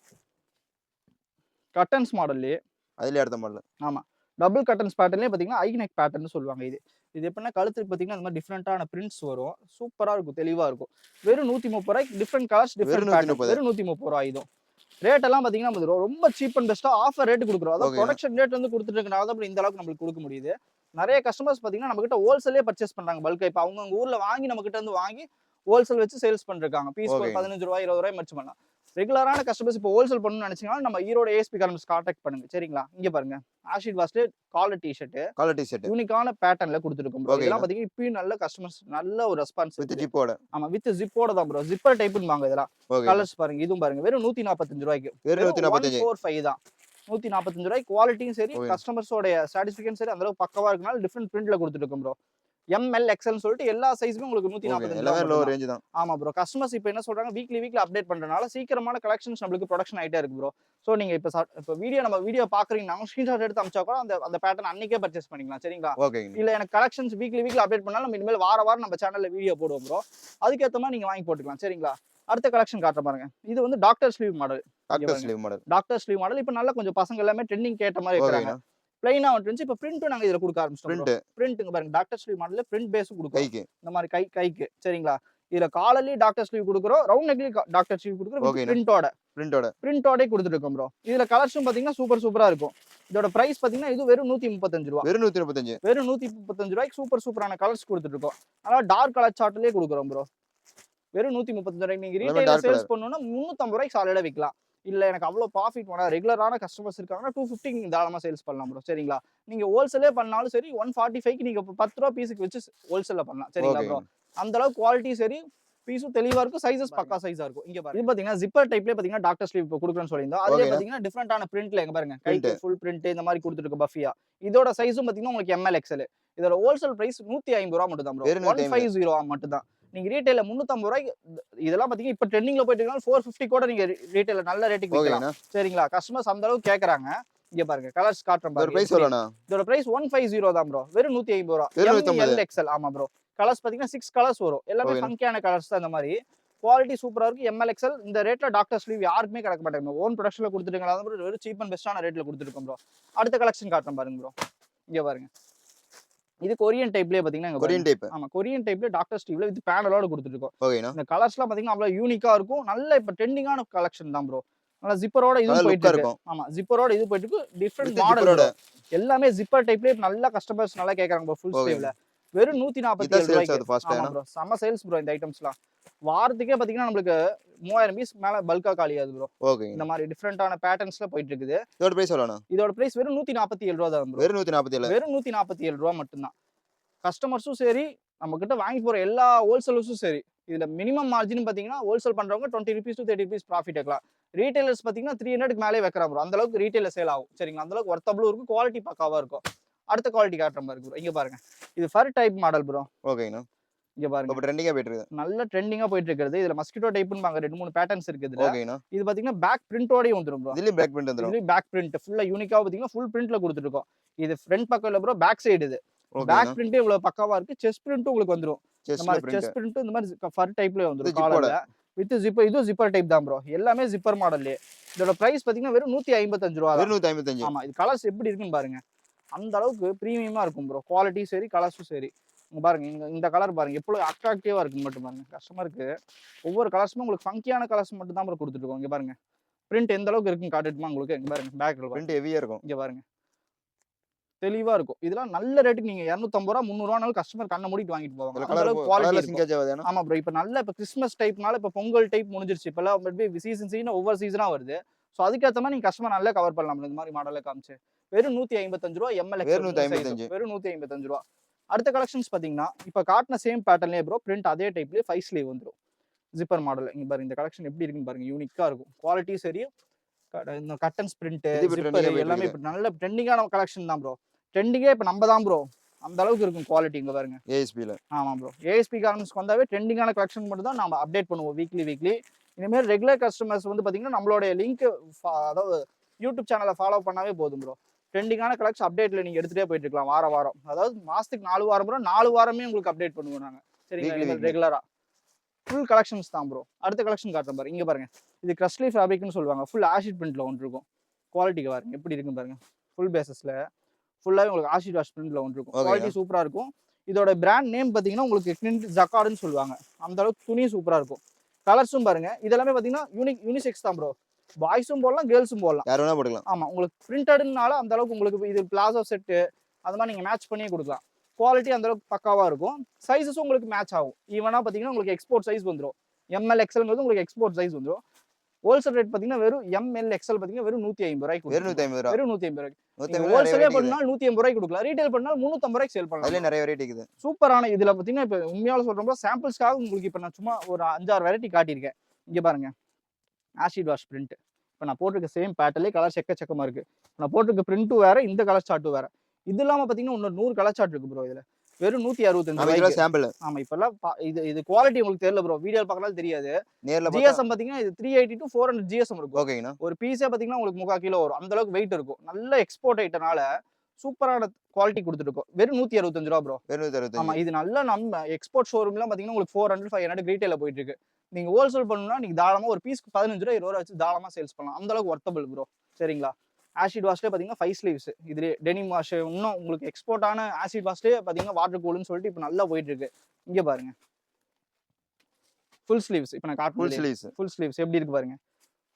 கட்டன்ஸ் மாடல்லே அதுல அடுத்த மாடல். ஆமா, டபுள் கட்டன்ஸ் பேட்டர்ன்லயே பாத்தீங்கன்னா ஐ நெக் பேட்டர்ன் சொல்லுவாங்க. இது எப்படின்னா கழுத்துக்கு பாத்தீங்கன்னா இந்த மாதிரி டிஃப்ரெண்டான பிரிண்ட்ஸ் வரும். சூப்பரா இருக்கும், தெளிவா இருக்கும். வெறும் 130 ரூபாய்க்கு டிஃப்ரெண்ட் கலர்ஸ் டிஃப்ரெண்ட் பேட்டர்ன். வெறும் 130 ரூபாய். இதுவும் ரேட் எல்லாம் பாத்தீங்கன்னா ரொம்ப சீப் அண்ட் பெஸ்டா ஆஃபர் ரேட் கொடுக்குறோம். அதாவது ப்ரொடக்ஷன் ரேட் வந்து கொடுத்துட்டு இருக்கனால தான் இந்த அளவுக்கு நம்மளுக்கு கொடுக்க முடியுது. நிறைய கஸ்டமர்ஸ் பாத்தீங்கன்னா நம்ம கிட்ட ஹோல்சேலே பர்ச்சேஸ் பண்றாங்க. பல்கா இப்ப அவங்க ஊர்ல வாங்கி நம்ம கிட்ட இருந்து வாங்கி ஹோல்சேல் வச்சு சேல்ஸ் பண்ணிருக்காங்க. பீஸ் 15 ரூபாய் 20 ரூபாய் மர்ச் பண்ணலாம். ரெகுலரான கஸ்டமர்ஸ் இப்போ ஹோல்சேல் பண்ணணும்னு நினைச்சீங்கன்னா நம்ம ஈரோடு ஏஎஸ்பி கார்மெண்ட்ஸ் கான்டாக்ட் பண்ணுங்க சரிங்களா. இங்க பாருங்க, ஆஷிட் வாஷ்ல காலர் டிஷர்ட் யூனிக்கான பேட்டர்ன்ல கொடுத்துருக்கோம் ப்ரோ. இதெல்லாம் பாத்தீங்கன்னா இப்பயும் நல்ல கஸ்டமர்ஸ் நல்ல ஒரு ரெஸ்பான்ஸ் வித் ஜிப்போட. ஆமா, வித் ஜிப்போட தான் ப்ரோ. ஜிப்பர் டைப்னு வாங்க. இதெல்லாம் கலர்ஸ் பாருங்க. இதுவும் பாருங்க, வெறும் 145 ரூபாய்க்கு. வெறும் 145 தான். 145 ரூபாய்க்கு குவாலிட்டியும் சரி கஸ்டமர்ஸோட சாட்டிஸ்ஃபிகேஷன் சரி அந்த அளவுக்கு பக்கவா இருக்கனால டிஃப்ரெண்ட் பிரிண்ட்ல கொடுத்துருக்கோம் ப்ரோ. எம்எல் எக்ஸ்எல் சொல்லிட்டு எல்லா சைஸுமே உங்களுக்கு 145 ரேஞ்ச் தான். ஆமா ப்ரோ. கஸ்டமர்ஸ் இப்போ என்ன சொல்றாங்க, வீக்லி அப்டேட் பண்றதுனால சீக்கிரமான கலெக்ஷன்ஸ் நம்மளுக்கு ப்ரொடக்ஷன் ஆயிட்டே இருக்கு ப்ரோ. சோ நீங்க இப்போ வீடியோ பாக்குறீங்கன்னா ஸ்கிரீன்ஷாட் எடுத்து அனுப்பிச்சா கூட அந்த பேட்டர்ன் அன்னைக்கே பர்ச்சேஸ் பண்ணிக்கலாம் சரிங்களா. இல்ல எனக்கு கலெக்ஷன்ஸ் வீக்லி அப்டேட் பண்ணாலும் நம்ம இனிமேல் வாரம் நம்ம சேனல்ல வீடியோ போடுவோம் ப்ரோ. அதுக்கேற்ற மாதிரி நீங்க வாங்கி போட்டுக்கலாம் சரிங்களா. அடுத்த கலெக்ஷன் காட்ட பாருங்க. இது வந்து doctor sleeve model. Doctor sleeve model இப்போ நல்லா கொஞ்சம் பசங்க எல்லாமே ட்ரெண்டிங் கேட்ட மாதிரி இருக்காங்க. பிளைனா வந்துருந்துச்சு. இப்போ பிரிண்ட்டும் நாங்க இதுல கொடுக்க ஆரம்பிச்சிட்டோம். பிரிண்ட்ங்க பாருங்க, டாக்டர் ஸ்லீவ் மாடல்ல பிரிண்ட் பேஸும் கொடுக்குறோம். இந்த மாதிரி கைக்கு சரிங்களா. இதுல காலர்லி டாக்டர் ஸ்லீவ் கொடுக்குறோம், ரவுண்ட் நெக்லி டாக்டர் ஸ்லீவ் கொடுக்குறோம். பிரிண்டோட கொடுத்துட்டு இருக்கோம் ப்ரோ. இதுல கலர்ஸும் பாத்தீங்கன்னா சூப்பரா இருக்கும். இதோட பிரைஸ் பாத்தீங்கன்னா இது வெறும் 135 ரூபாய். வெறும் 135 ரூபாய்க்கு சூப்பரான கலர்ஸ் கொடுத்துட்டு இருக்கோம். அதனால டார்க் கலர் சார்ட்லயே கொடுக்குறோம் ப்ரோ. வெறும் 135 ரூபாய்க்கு நீங்க ரீட்டைல சேல்ஸ் பண்ணனும்னா 350 ரூபாய்க்கு சாலிடா விக்கலாம். இல்ல எனக்கு அவ்வளவு ப்ராஃபிட் வேணாம், ரெகுலரான கஸ்டமர்ஸ் இருக்காங்கன்னா 250 நீங்க தாராளமா சேல்ஸ் பண்ணலாம் ப்ரோ சரிங்களா. நீங்க ஹோல்சேலே பண்ணாலும் சரி 145க்கு நீங்க 10 ரூபாய் பீஸுக்கு வச்சு ஹோல்சேல்ல பண்ணலாம் சரிங்களா ப்ரோ. அந்த அளவுக்கு குவாலிட்டி சரி, பீஸும் தெளிவா இருக்கும், சைஸஸ் பக்கா சைஸா இருக்கும். இங்க பாருங்க, இது பாத்தீங்கன்னா ஜிப்பர் டைப்லயே பாத்தீங்கன்னா டாக்டர் ஸ்லீவ் இப்போ கொடுக்குறேன்னு சொல்லியிருந்தோம். அதுல பாத்தீங்கன்னா டிஃபரெண்டான பிரிண்ட்ல இங்க பாருங்க, கைக்கு ஃபுல் பிரிண்ட் இந்த மாதிரி கொடுத்துட்டு இருக்கு பஃபியா. இதோட சைஸும் பாத்தீங்கன்னா உங்களுக்கு எம்எல் எக்ஸ்எல். இதோட ஹோல்சேல் பிரைஸ் 150 ரூபாய் மட்டும் தான் ப்ரோ. 150 மட்டும் தான். நீங்க ரீட்டைல 350 ரூபாய்க்கு இதெல்லாம் பாத்தீங்கன்னா இப்ப ட்ரெண்டிங்ல போயிட்டு இருக்கனால 450 கூட நீங்க ரீட்டைல நல்ல ரேட்டுக்கு விக்கலாம் சரிங்களா. கஸ்டமர்ஸ் அந்த அளவுக்கு கேக்குறாங்க. இங்க பாருங்க கலர்ஸ் காட்றேன் பாருங்க. இதோட பிரைஸ் 150 தான் ப்ரோ. வெறும் 150 ரூபாய். M L XL. ஆமா ப்ரோ. கலர்ஸ் பாத்தீங்கன்னா 6 கலர்ஸ் வரும். எல்லாமே ஃபங்கியான கலர்ஸ் தான். இந்த மாதிரி குவாலிட்டி சூப்பரா இருக்கு. எம்எல் எக்ஸ்எல் இந்த ரேட்ல டாக்டர் ஸ்லீவ் யாருக்குமே கிடைக்க மாட்டாங்க. ஓன் ப்ரொடக்ஷன்ல கொடுத்துருக்கீங்களா ப்ரோ. வெறும் சீப் அண்ட் பெஸ்டான ரேட்ல கொடுத்துருக்கோம் ப்ரோ. அடுத்த கலெக்ஷன் காட்டுறேன் பாருங்க ப்ரோ. இங்க பாருங்க, இது கொரியன் டைப்லயே பாத்தீங்கன்னா கொரியன் டைப். ஆமா, கொரியன் டைப்ல டாக்டர் ஸ்டீவ்ல வித் பேனலோட கொடுத்துருக்கோம். இந்த கலர்ஸ்லாம் பாத்தீங்கன்னா அவ்வளவு யூனிக்கா இருக்கும். நல்ல இப்ப ட்ரெண்டிங்கான கலெக்ஷன் தான் ப்ரோ. நல்லா ஜிப்பரோட இது போயிட்டு இருக்கு. ஆமா, ஜிப்பரோட இது போயிட்டு இருக்கு. டிஃபரெண்ட் மாடலோட எல்லாமே ஜிப்பர் டைப்லயே நல்ல கஸ்டமர்ஸ் நல்லா கேக்குறாங்க ப்ரோ. ஃபுல் ஸ்லீவ்ல வெறும் 147 ரூபாய்க்கு. ஆமா ப்ரோ, செம சேல்ஸ் ப்ரோ இந்த ஐட்டம்ஸ்லாம். வாரத்துக்கே பாத்தீங்கன்னா நம்மளுக்கு 3000 பீஸ் மேல பல்கா காலியாகுது ப்ரோ. இந்த மாதிரி டிஃபரெண்டான பேட்டர்ன்ஸ்ல போயிட்டு இருக்குது. இதோட பிரைஸ் எவ்வளவுனா? இதோட பிரைஸ் வெறும் 147 ரூபாய் தான் ப்ரோ. வெறும் 147 ரூபாய் மட்டும் தான். கஸ்டமர்ஸும் சரி, நம்ம கிட்ட வாங்கி போற எல்லா ஹோல்சேலர்ஸும் சரி, இதுல மினிமம் மார்ஜின் பாத்தீங்கன்னா ஹோல்சேல் பண்றவங்க 20 rupees to 30 rupees ப்ராஃபிட் எடுக்கலாம். ரீட்டைலர்ஸ் பாத்தீங்கன்னா 300க்கு மேலே வைக்கிறாங்க ப்ரோ. அந்த அளவுக்கு ரீட்டைல சேல் ஆகும் சரிங்களா. அந்த அளவுக்கு ஒர்த்தபிளும் இருக்கும், குவாலிட்டி பக்காவா இருக்கும். அடுத்த குவாலிட்டி காட்டுற மாதிரி ப்ரோ. இங்க பாருங்க, இது ஃபர் டைப் மாடல் ப்ரோ. ஓகேண்ணா. இங்க பாருங்க, இப்ப ட்ரெண்டிங்கா போயிட்டு இருக்கு. நல்ல ட்ரெண்டிங்கா போயிட்டு இருக்குது. இதுல மஸ்கிட்டோ டைப்னு பாங்க 2-3 பேட்டர்ன்ஸ் இருக்கு இதுல. ஓகேண்ணா. இது பாத்தீங்கன்னா பேக் பிரிண்டோடயே வந்துரும் ப்ரோ. இதுலயும் பேக் பிரிண்ட் வந்துரும். இதுலயும் பேக் பிரிண்ட் ஃபுல்லா யூனிக்கா பாத்தீங்கன்னா ஃபுல் பிரிண்ட்ல கொடுத்துருக்கோம். இது ஃப்ரண்ட் பக்கம் இல்ல ப்ரோ, பேக் சைடு. இது பேக் பிரிண்ட் இவ்வளவு பக்காவா இருக்கு. செஸ்ட் பிரிண்ட் உங்களுக்கு வந்துரும். இந்த மாதிரி செஸ்ட் பிரிண்ட் இந்த மாதிரி ஃபர் டைப்ல வந்துரும். காலர்ல வித் ஜிப்பர். இது ஜிப்பர் டைப் தான் ப்ரோ. எல்லாமே ஜிப்பர் மாடல்லே. இதோட பிரைஸ் பாத்தீங்கன்னா வெறும் 155 ரூபாய். 155. ஆமா, இது கலர்ஸ் எப்படி இருக்குன்னு பாருங்க. அந்த அளவுக்கு பிரீமியமா இருக்கும் ப்ரோ. குவாலிட்டி சரி, கலர்ஸும் சரி. இங்க பாருங்க இந்த கலர் பாருங்க எவ்வளவு அட்ராக்டிவா இருக்கு மட்டும் பாருங்க. கஸ்டமருக்கு ஒவ்வொரு கலர்ஸுமே உங்களுக்கு ஃபங்கியான கலர்ஸ் மட்டும் தான் ப்ரோ கொடுத்துட்டு இருக்கோம். இங்க பாருங்க பிரிண்ட் எந்த அளவுக்கு இருக்குன்னு காட்டுட்டுமா உங்களுக்கு. இங்க பாருங்க பேக்ல பிரிண்ட் ஹெவியா இருக்கும். இங்க பாருங்க தெளிவா இருக்கும். இதெல்லாம் நல்ல ரேட்டுக்கு நீங்க 250 ரூபா 300 ரூபானாலும் கஸ்டமர் கண்ண மூடிட்டு வாங்கிட்டு போவாங்க. அந்த அளவுக்கு குவாலிட்டி இருக்கும். ஆமா ப்ரோ. இப்ப நல்ல இப்ப கிறிஸ்மஸ் டைப்னால இப்ப பொங்கல் டைப் முடிஞ்சிருச்சு. இப்பலாம் சீசன் ஒவ்வொரு சீசனா வருது. சோ அதுக்கேத்த மாதிரி நீங்க கஸ்டமர் நல்லா கவர் பண்ணலாம். இந்த மாதிரி மாடல காமிச்சு வெறும் 155 ரூபா எம்எல் வெறும் 155 வெறும் 155 ரூபா. அடுத்த கலெக்ஷன்ஸ் பாத்தீங்கன்னா இப்ப காட்டின சேம் பேட்டர்ன்லயே ப்ரோ பிரிண்ட் அதே டைப்லயே 5 ஸ்லீவ் வந்துரும். Zipper model. இங்க பாருங்க இந்த கலெக்ஷன் எப்படி இருக்குன்னு பாருங்க. யூனிக்கா இருக்கும். குவாலிட்டி சரி இந்த கட்டன்ஸ் பிரிண்ட் ஜிப்பர் எல்லாமே இப்ப நல்ல ட்ரெண்டிங்கான கலெக்ஷன் தான் ப்ரோ. ட்ரெண்டிங்கே இப்ப நம்ம தான் ப்ரோ. அந்த அளவுக்கு இருக்கும் குவாலிட்டி. இங்க பாருங்க ஏஎஸ்பில. ஆமா ப்ரோ. ஏஎஸ்பி கார்மெண்ட்ஸ்க்கு வந்தாவே ட்ரெண்டிங்கான கலெக்ஷன் மட்டும் தான் நம்ம அப்டேட் பண்ணுவோம் வீக்லி. இனிமேல் ரெகுலர் கஸ்டமர்ஸ் வந்து பாத்தீங்கன்னா நம்மளோட லிங்க் அதாவது யூடியூப் சேனலை ஃபாலோ பண்ணாவே போதும் ப்ரோ. ட்ரெண்டிங்கான கலெக்ஷன் அப்டேட்ல நீங்க எடுத்துட்டே போயிட்டு இருக்கலாம் வாரம். அதாவது மாசத்துக்கு 4 வாரம் ப்ரோ. 4 வாரமே உங்களுக்கு அப்டேட் பண்ணுவோம் நாங்க. சரிங்களா ரெகுலரா. ஃபுல் கலெக்ஷன்ஸ் தான் ப்ரோ. அடுத்த கலெக்ஷன் காட்டுறேன் பாருங்க. இங்க பாருங்க இது கிரஸ்லி ஃபேப்ரிக்னு சொல்லுவாங்க. ஃபுல் ஆஷிட் பிரிண்ட்ல ஒன்று இருக்கும். குவாலிட்டிக்கு பாருங்க எப்படி இருக்குன்னு பாருங்க. ஃபுல் பேசஸ்ல ஃபுல்லாவே உங்களுக்கு ஆஷிட் வாஷ் பிரிண்ட்ல ஒன்று இருக்கும். குவாலிட்டி சூப்பரா இருக்கும். இதோட பிராண்ட் நேம் பாத்தீங்கன்னா உங்களுக்கு ஜக்கார்டுன்னு சொல்லுவாங்க. அந்த அளவுக்கு துணி சூப்பரா இருக்கும். கலர்ஸும் பாருங்க இதெல்லாமே பாத்தீங்கன்னா யூனிசெக்ஸ் தான் ப்ரோ. பாய்ஸும் போடலாம் கேர்ள்ஸும் போடலாம். யார் வேணா போடலாம். ஆமா உங்களுக்கு பிரிண்டட்னால அந்த அளவுக்கு உங்களுக்கு இது பிளாசோ செட்டு அது மாதிரி நீங்க மேட்ச் பண்ணியே கொடுக்கலாம். குவாலிட்டி அந்த அளவுக்கு பக்காவா இருக்கும். சைஸஸும் உங்களுக்கு மேட்ச் ஆகும். ஈவனா பாத்தீங்கன்னா உங்களுக்கு எக்ஸ்போர்ட் சைஸ் வந்துடும். எம்எல் எக்ஸ்எல்ங்கிறது உங்களுக்கு எக்ஸ்போர்ட் சைஸ் வந்துடும். ஹோல்சேல் ரேட் பாத்தீங்கன்னா வெறும் எம்எல் எக்ஸ்எல் பாத்தீங்கன்னா வெறும் 150 ரூபாய்க்கு. வெறும் 150 ரூபாய்க்கு. ஹோல்சேலே பண்ணால் 180 ரூபாய்க்கு கொடுக்கலாம். ரீட்டைல் பண்ணால் 350 ரூபாய்க்கு சேல் பண்ணலாம். அதுல நிறைய வெரைட்டி இருக்குது. சூப்பரான இதுல பாத்தீங்கன்னா இப்ப உண்மையால சொல்றப்போ சாம்பிள்ஸ்க்காக உங்களுக்கு இப்ப நான் சும்மா ஒரு 5-6 வெரைட்டி காட்டியிருக்கேன். இங்க பாருங்க ஆசிட் வாஷ் பிரிண்ட். இப்ப நான் போட்டிருக்க சேம் பேட்டர்லே கலர் எக்கச்சக்கமா இருக்கு. நான் போட்டிருக்க பிரிண்ட்டும் வேற இந்த கலர் சார்ட்டும் வேற. இது இல்லாம பாத்தீங்கன்னா இன்னொரு 100 கலர் சார்ட் இருக்கு ப்ரோ. இதுல வெறும் 165 ரூபாய்க்கு சாம்பிள். ஆமா இப்பெல்லாம் இது குவாலிட்டி உங்களுக்கு தெரியல ப்ரோ. வீடியோல பார்க்கறதால தெரியாது. நேர்ல ஜிஎஸ்எம் பாத்தீங்கன்னா இது 380 to 400 ஜிஎஸ்எம் இருக்கும். ஓகேங்கண்ணா. ஒரு பீஸே பாத்தீங்கன்னா உங்களுக்கு 3/4 கிலோ வரும். அந்த அளவுக்கு வெயிட் இருக்கும். நல்ல எக்ஸ்போர்ட் ஐட்டனால சூப்பரான குவாலிட்டி கொடுத்துருக்கோம். வெறும் 165 ரூபா ப்ரோ. வெறும் 165. ஆமா இது நல்ல நம்ம எக்ஸ்போர்ட் ஷோரூம்லாம் பாத்தீங்கன்னா உங்களுக்கு 400-500 ரீட்டைல போயிட்டு இருக்கு. நீங்க ஹோல்சேல் பண்ணணும்னா நீங்க தாராளமா ஒரு பீஸ்க்கு 15 ரூபா 20 ரூபா வச்சு தாராளமா சேல்ஸ் பண்ணலாம். அந்த அளவுக்கு ஒர்த்தபிள் ப்ரோ. சரிங்களா. ஆசிட் வாஷ்லேயே பார்த்தீங்கன்னா 5 ஸ்லீவ்ஸ். இதுலேயே டெனிம் வாஷ் இன்னும் உங்களுக்கு எக்ஸ்போர்ட்டான ஆசிட் வாஷ்லேயே பார்த்தீங்கன்னா வாட்டர் கூல்னு சொல்லிட்டு இப்போ நல்லா போயிட்டு இருக்கு. இங்கே பாருங்க ஃபுல் ஸ்லீவ்ஸ். இப்போ நான் காட்டுறேன் ஃபுல் ஸ்லீவ்ஸ் எப்படி இருக்கு பாருங்க.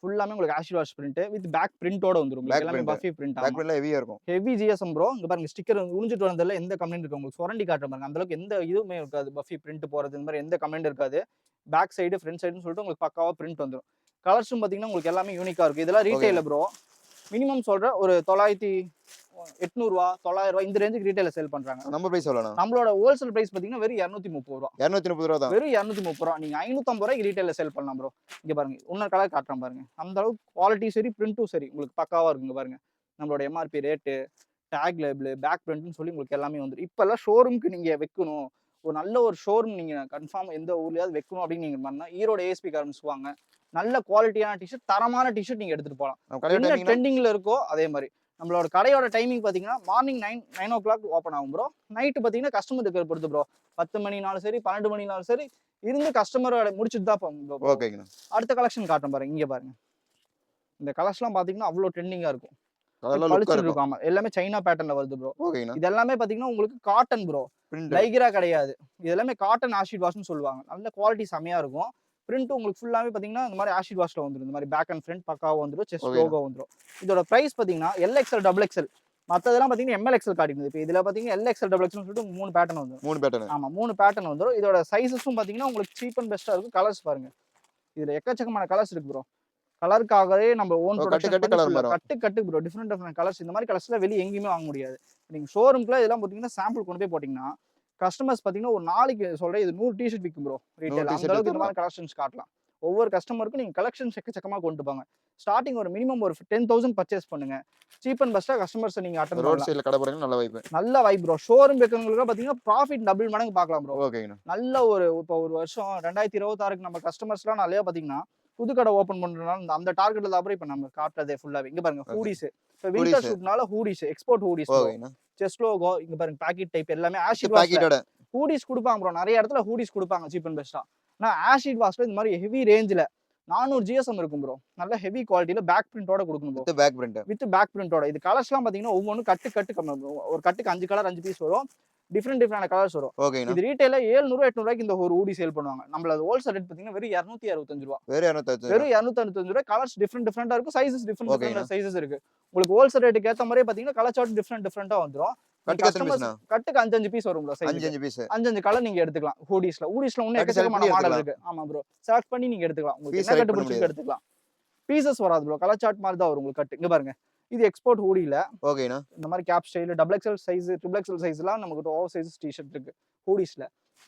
ஃபுல்லாமே உங்களுக்கு acid wash print with back பிரிண்டோட வந்துரும். எல்லாமே பஃபி பிரிண்ட். பேக் பிரிண்ட்ல ஹெவியா இருக்கும். Heavy GSM bro. இங்க பாருங்க ஸ்டிக்கர் உறிஞ்சிட்டு வரதுல எந்த கம்ப்ளைண்ட் இருக்கு உங்களுக்கு சுரண்டி காட்டுற பாருங்க. அந்த அளவுக்கு எந்த இதுவுமே இருக்காது. பஃபி பிரிண்ட் போறது இந்த மாதிரி எந்த கம்ப்ளைண்ட் இருக்காது. பேக் சைடு ஃப்ரண்ட் சைடுன்னு சொல்லிட்டு உங்களுக்கு பக்காவா பிரிண்ட் வந்துரும். கலர்ஸும் பார்த்தீங்கன்னா உங்களுக்கு எல்லாமே யூனிக்கா இருக்கும். இதெல்லாம் ரீட்டைல ப்ரோ மினிமம் சொல்ற ஒரு 800 ரூபா 900 ரூபா இந்த ரேஞ்சுக்கு ரீட்டைல சேல் பண்றாங்க. நம்ம பிரைஸ் சொல்லணும். நம்மளோட ஹோல்சேல் பிரைஸ் பாத்தீங்கன்னா வெறும் 230 ரூபா. 230 ரூபா தான். வெறும் 230 ரூபா. நீங்க 550 ரூபாய்க்கு ரீட்டைல சேல் பண்ணலாம் ப்ரோ. இங்க பாருங்க இன்னொரு கலர் காட்டுறேன் பாருங்க. அந்த அளவுக்கு குவாலிட்டி சரி பிரிண்ட்டும் சரி உங்களுக்கு பக்காவா இருக்குங்க பாருங்க. நம்மளோட MRP rate tag label back பிரிண்ட்னு சொல்லி உங்களுக்கு எல்லாமே வந்துடும். இப்பெல்லாம் ஷோரூம்க்கு நீங்க வைக்கணும் ஒரு நல்ல ஒரு ஷோரூம் நீங்க கன்ஃபார்ம் எந்த ஊர்லயாவது வைக்கணும் அப்படின்னு நீங்க பண்ணா ஈரோட ஏஎஸ்பி கார்மெண்ட்ஸ் வாங்க. நல்ல குவாலிட்டியான டிஷர்ட் தரமான டிஷர்ட் நீங்க எடுத்துட்டு போகலாம். என்ன ட்ரெண்டிங்ல இருக்கோ அதே மாதிரி. நம்மளோட கடையோட டைமிங் பாத்தீங்கன்னா மார்னிங் 9 o'clock ஓப்பன் ஆகும் ப்ரோ. நைட்டு பாத்தீங்கன்னா கஸ்டமர் இருக்கிற பொறுத்து ப்ரோ. 10 மணினாலும் சரி 12 மணினாலும் சரி இருந்து கஸ்டமரோட முடிச்சுட்டு தான் போகும். ஓகேங்க. அடுத்த கலெக்ஷன் காட்டுறேன் பாருங்க. இங்க பாருங்க இந்த கலர்ஸ்லாம் பாத்தீங்கன்னா அவ்வளோ ட்ரெண்டிங்கா இருக்கும். ஆமா எல்லாமே சைனா பேட்டர்ன்ல வருது ப்ரோ. இது எல்லாமே பாத்தீங்கன்னா உங்களுக்கு காட்டன் ப்ரோ. லைக்ரா கிடையாது. இது எல்லாமே காட்டன் ஆசிட் வாஷ்னு சொல்லுவாங்க. நல்ல குவாலிட்டி செமையா இருக்கும். பிரிண்ட் உங்களுக்கு ஃபுல்லாவே பாத்தீங்கன்னா இந்த மாதிரி ஆசிட் வாஷ்ல வந்துரும். இந்த மாதிரி பேக் அண்ட் ஃப்ரண்ட் பக்காவா வந்துரும். செஸ்ட் லோகோ வந்துரும். இதோட பிரைஸ் பாத்தீங்கன்னா LXL XXL மத்ததெல்லாம் பாத்தீங்கன்னா MLXL காட்டிடுது. இப்போ இதுல பாத்தீங்கன்னா LXL XXL சொல்லிட்டு 3 பேட்டர்ன் வந்துரும். 3 பேட்டர்ன். ஆமா 3 பேட்டர்ன் வந்துரும். இதோட சைஸஸும் பாத்தீங்கன்னா உங்களுக்கு சீப் அண்ட் பெஸ்டா இருக்கும். கலர்ஸ் பாருங்க. இதுல எக்கச்சக்கமான கலர்ஸ் இருக்கு ப்ரோ. கலருக்காகவே நம்ம ஓன் ப்ரொடக்ஷன் கட்டு ப்ரோ. Different colours. இந்த மாதிரி கலர்ஸ்ல வெளிய எங்கேயுமே வாங்க முடியாது. நீங்க ஷோரூம்க்குள்ள இதெல்லாம் பாத்தீங்கன்னா சாம்பிள் கொண்டு போய் போட்டீங்கன்னா கஸ்டமர்ஸ் பாத்தீங்கன்னா ஒரு நாளைக்கு சொல்றேன் இது 100 டிஷர்ட் விக்கும் ப்ரோ. ரீட்டைல் அந்த அளவுக்கு இந்த மாதிரி கலெக்ஷன்ஸ் காட்டலாம். ஒவ்வொரு கஸ்டமருக்கும் நீங்க கலெக்ஷன்ஸ் எக்கச்சக்கமா கொண்டு போங்க. ஸ்டார்டிங் ஒரு மினிமம் ஒரு 10,000 பர்ச்சேஸ் பண்ணுங்க. சீப் அண்ட் பெஸ்டா கஸ்டமர்ஸ் நீங்க அட்டெண்ட் பண்ணலாம். ரோட் சைடுல கடை போறீங்க நல்ல வைப். நல்ல வைப் ப்ரோ. ஷோரூம் வைக்கிறவங்களுக்கு பாத்தீங்கன்னா ப்ராஃபிட் டபுள் மடங்கு பார்க்கலாம் ப்ரோ. ஓகேங்க. நல்ல ஒரு இப்போ ஒரு வருஷம் 2026க்கு நம்ம கஸ்டமர்ஸ்லாம் நிறைய பாத்தீங்கன்னா புது கடை ஓபன் பண்றதுனால அந்த டார்கெட்ல தான் அப்புறம் இப்ப நம்ம காட்டுறதே ஃபுல்லாவே. இங்க பாருங்க ஹூடிஸ். இப்ப வின்டர் ஷூட்னால hoodies export hoodies. Chest logo இங்க பாருங்க பாக்கெட் டைப் எல்லாமே ஆசிட் வாஷ்ல ஹூடிஸ் கொடுப்பாங்க ப்ரோ. நிறைய இடத்துல ஹூடிஸ் கொடுப்பாங்க சீப் அண்ட் பெஸ்டா. ஆனா ஆசிட் வாஷ்ல இந்த மாதிரி ஹெவி ரேஞ்சில 400 GSM இருக்கும் ப்ரோ. நல்ல ஹெவி குவாலிட்டியில பேக் பிரிண்டோட கொடுக்கணும் ப்ரோ. With back பிரிண்டோட. இது கலர்ஸ்லாம் பாத்தீங்கன்னா ஒவ்வொன்றும் கட்டு ஒரு கட்டுக்கு 5 கலர் 5 பீஸ் வரும். டிஃப்ரெண்டான கலர்ஸ் வரும். ஓகேண்ணா. இது ரீட்டைல 700 800 இந்த ஒரு ஹூடி சேல் பண்ணுவாங்க. நம்மள அது ஹோல்சேல் ரேட் பாத்தீங்கன்னா வெறும் 265 ரூபாய். வெறும் 265 ரூபாய். கலர்ஸ் டிஃப்ரெண்டா இருக்கும். சைஸஸ் டிஃப்ரெண்ட் சைஸஸ் இருக்கு. உங்களுக்கு ஹோல்சேல் ரேட்டுக்கு ஏத்த மாதிரியே பாத்தீங்கன்னா கலர் சார்ட் டிஃப்ரெண்டா வந்துரும். கட்டுக்கு 5 பீஸ் வரும் ப்ரோ. 5 கலர் நீங்க எடுத்துக்கலாம். ஹூடிஸ்ல இன்னும் எக்கச்சக்கமான மாடல் இருக்கு. ஆமா ப்ரோ. செலக்ட் பண்ணி நீங்க எடுத்துக்கலாம். உங்களுக்கு என்ன கட்டு பிடிச்சிருக்கு எடுத்துக்கலாம். பீசஸ் வராது ப்ரோ. கலர் சார்ட் மாதிரி தான் வரும் உங்களுக்கு கட்டு. இங்க பாருங்க. இது எக்ஸ்போர்ட் ஹூடில. ஓகேண்ணா. இந்த மாதிரி cap style, double XL size, triple XL சைஸ்லாம் நமக்கு ஓவர் சைஸ் டி-ஷர்ட் இருக்கு ஹூடிஸ்ல.